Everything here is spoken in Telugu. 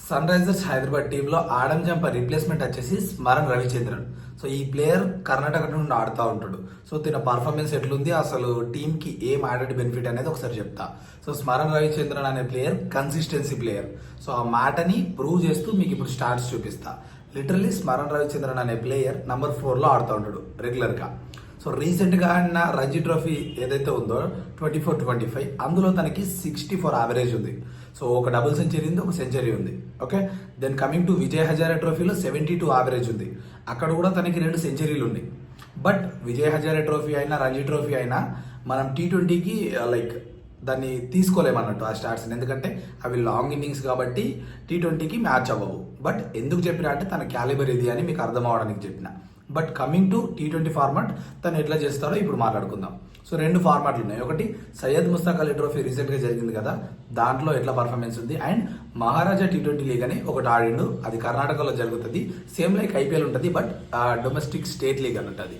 సన్ రైజర్స్ హైదరాబాద్ టీంలో ఆడమ్ జంపర్ రీప్లేస్మెంట్ వచ్చేసి స్మరణ్ రవిచంద్రన్. సో ఈ ప్లేయర్ కర్ణాటక నుండి ఆడుతూ ఉంటాడు. సో తిన పర్ఫార్మెన్స్ ఎట్లుంది, అసలు టీంకి ఏం యాడెడ్ బెనిఫిట్ అనేది ఒకసారి చెప్తా. సో స్మరణ్ రవిచంద్రన్ అనే ప్లేయర్ కన్సిస్టెన్సీ ప్లేయర్. సో ఆ మాటని ప్రూవ్ చేస్తూ మీకు ఇప్పుడు స్టార్ట్స్ చూపిస్తా. లిటరలీ స్మరణ్ రవిచంద్రన్ అనే ప్లేయర్ నంబర్ 4లో ఆడుతూ ఉంటాడు రెగ్యులర్గా. సో రీసెంట్గా ఆడిన రంజీ ట్రోఫీ ఏదైతే ఉందో 24-25 అందులో తనకి 64 యావరేజ్ ఉంది. సో ఒక డబుల్ సెంచరీ ఉంది, ఒక సెంచరీ ఉంది. Okay, then coming to Vijay Hazare ట్రోఫీలో 72 యావరేజ్ ఉంది. అక్కడ కూడా తనకి 2 సెంచరీలు ఉన్నాయి. బట్ విజయ్ హజారే ట్రోఫీ అయినా రంజీ ట్రోఫీ అయినా మనం T20కి లైక్ దాన్ని తీసుకోలేమన్నట్టు ఆ స్టార్ట్స్ని, ఎందుకంటే అవి లాంగ్ ఇన్నింగ్స్ కాబట్టి T20కి మ్యాచ్ అవ్వవు. బట్ ఎందుకు చెప్పినా అంటే తన క్యాలిబర్ ఇది అని మీకు అర్థం అవడానికి చెప్పిన. But coming to T20 format తను ఎట్లా చేస్తారో ఇప్పుడు మాట్లాడుకుందాం. సో 2 ఫార్మాట్లు ఉన్నాయి. ఒకటి సయ్యద్ ముస్తాక్ అలీ ట్రోఫీ రీసెంట్గా జరిగింది కదా, దాంట్లో ఎట్లా పర్ఫార్మెన్స్ ఉంది. అండ్ మహారాజా T20 లీగ్ అని ఒకటి ఆడిండు, అది కర్ణాటకలో జరుగుతుంది. సేమ్ లైక్ IPL ఉంటుంది, బట్ డొమెస్టిక్ స్టేట్ లీగ్ అని ఉంటుంది.